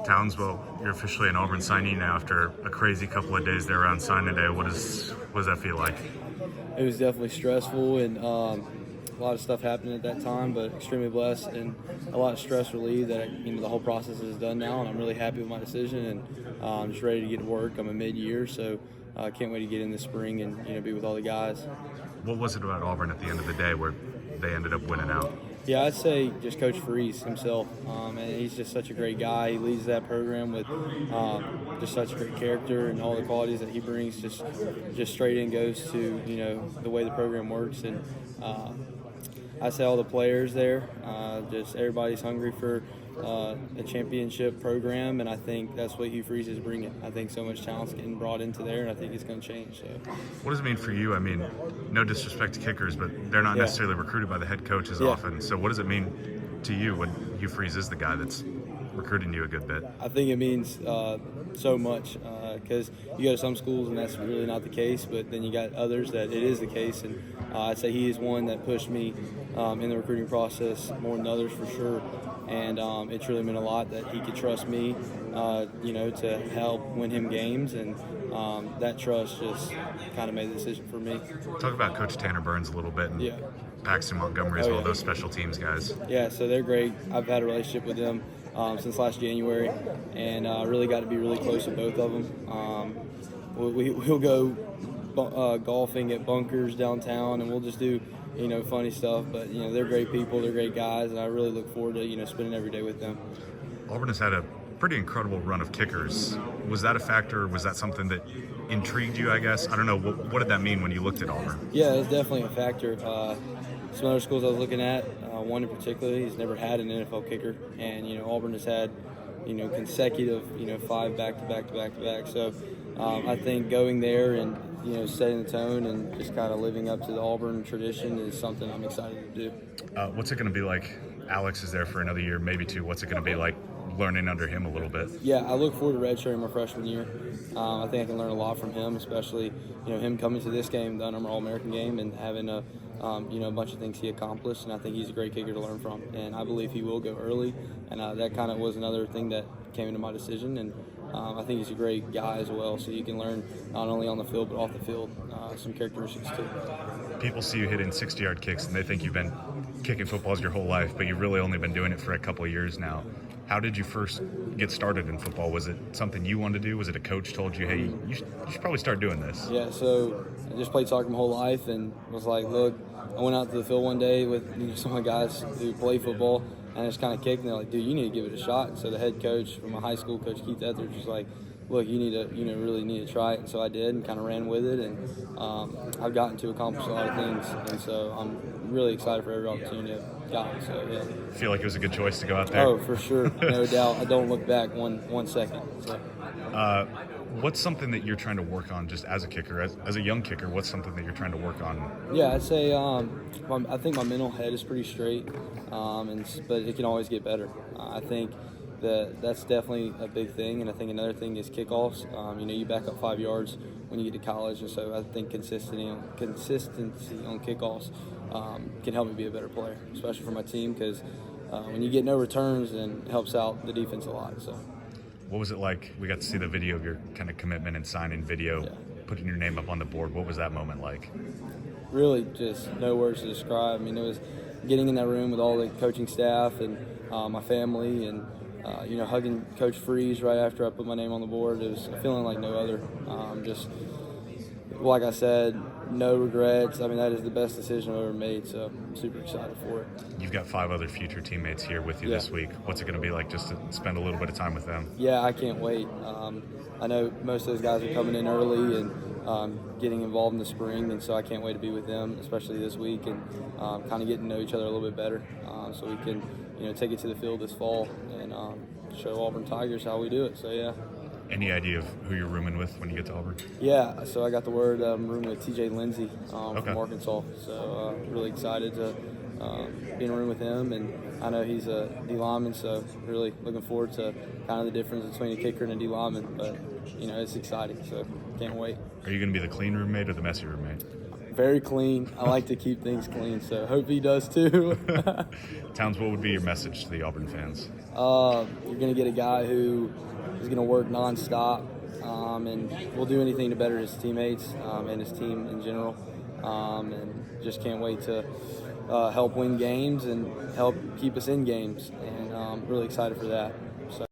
Towns, well, you're officially an Auburn signee now after a crazy couple of days there around signing day. What does that feel like? It was definitely stressful, and a lot of stuff happened at that time, but extremely blessed and a lot of stress relieved that the whole process is done now, and I'm really happy with my decision, and I'm just ready to get to work. I'm a mid-year, so I can't wait to get in the spring and be with all the guys. What was it about Auburn at the end of the day where they ended up winning out? Yeah, I'd say just Coach Freeze himself, and he's just such a great guy. He leads that program with just such a great character and all the qualities that he brings. Just straight in goes to the way the program works, and I say all the players there, just everybody's hungry for a championship program, and I think that's what Hugh Freeze is bringing. I think so much talent's getting brought into there, and I think it's going to change. So, what does it mean for you? I mean, no disrespect to kickers, but they're not necessarily recruited by the head coach as often. So, what does it mean to you when Hugh Freeze is the guy that's recruiting you a good bit? I think it means so much because you go to some schools and that's really not the case, but then you got others that it is the case, and I'd say he is one that pushed me in the recruiting process more than others for sure. And it's really meant a lot that he could trust me, to help win him games, and that trust just kind of made the decision for me. Talk about Coach Tanner Burns a little bit, and Paxton Montgomery as well, those special teams guys. Yeah, so they're great. I've had a relationship with them since last January, and really got to be really close with both of them. We'll go golfing at bunkers downtown, and we'll just do funny stuff, but they're great people, they're great guys, and I really look forward to spending every day with them. Auburn has had a pretty incredible run of kickers. Was that a factor? Was that something that intrigued you, I guess? I don't know. What did that mean when you looked at Auburn? Yeah, it was definitely a factor. Some other schools I was looking at, one in particular, he's never had an NFL kicker, and Auburn has had consecutive 5 back-to-back. So I think going there and setting the tone and just kind of living up to the Auburn tradition is something I'm excited to do. What's it going to be like? Alex is there for another year, maybe 2. What's it going to be like learning under him a little bit? Yeah, I look forward to redshirting my freshman year. I think I can learn a lot from him, especially him coming to this game, the Armour All-America Game, and having a bunch of things he accomplished, and I think he's a great kicker to learn from, and I believe he will go early, and that kind of was another thing that came into my decision, and I think he's a great guy as well, so you can learn not only on the field but off the field some characteristics too. People see you hitting 60-yard kicks, and they think you've been kicking footballs your whole life, but you've really only been doing it for a couple of years now. How did you first get started in football? Was it something you wanted to do? Was it a coach told you, hey, you should probably start doing this? Yeah, so I just played soccer my whole life and was like, look, I went out to the field one day with some of the guys who play football, and I just kind of kicked, and they're like, dude, you need to give it a shot. And so the head coach from my high school, Coach Keith Etheridge, was like, look, you need to, really need to try it. And so I did, and kind of ran with it, and I've gotten to accomplish a lot of things, and so I'm really excited for every opportunity I've gotten. So yeah. Feel like it was a good choice to go out there? Oh, for sure, no doubt. I don't look back one second. So. What's something that you're trying to work on just as a kicker, as a young kicker? What's something that you're trying to work on? Yeah, I'd say I think my mental head is pretty straight, but it can always get better. I think that's definitely a big thing, and I think another thing is kickoffs. You back up 5 yards when you get to college, and so I think consistency on kickoffs can help me be a better player, especially for my team, because when you get no returns, then it helps out the defense a lot. So. What was it like? We got to see the video of your kind of commitment and signing video, putting your name up on the board. What was that moment like? Really, just no words to describe. I mean, it was getting in that room with all the coaching staff and my family, and hugging Coach Freeze right after I put my name on the board. It was a feeling like no other. Just like I said, no regrets. I mean, that is the best decision I've ever made, so I'm super excited for it. You've got 5 other future teammates here with you this week. What's it going to be like just to spend a little bit of time with them? Yeah, I can't wait. I know most of those guys are coming in early and getting involved in the spring, and so I can't wait to be with them, especially this week, and kind of getting to know each other a little bit better, so we can take it to the field this fall and show Auburn Tigers how we do it. So yeah. Any idea of who you're rooming with when you get to Auburn? Yeah, so I got the word I'm rooming with TJ Lindsey from Arkansas. So really excited to be in a room with him, and I know he's a D lineman, so really looking forward to kind of the difference between a kicker and a D lineman. But it's exciting, so can't wait. Are you going to be the clean roommate or the messy roommate? Very clean. I like to keep things clean, so hope he does too. Towns, what would be your message to the Auburn fans? You're going to get a guy who is going to work nonstop, and will do anything to better his teammates and his team in general. And just can't wait to help win games and help keep us in games. And I'm really excited for that.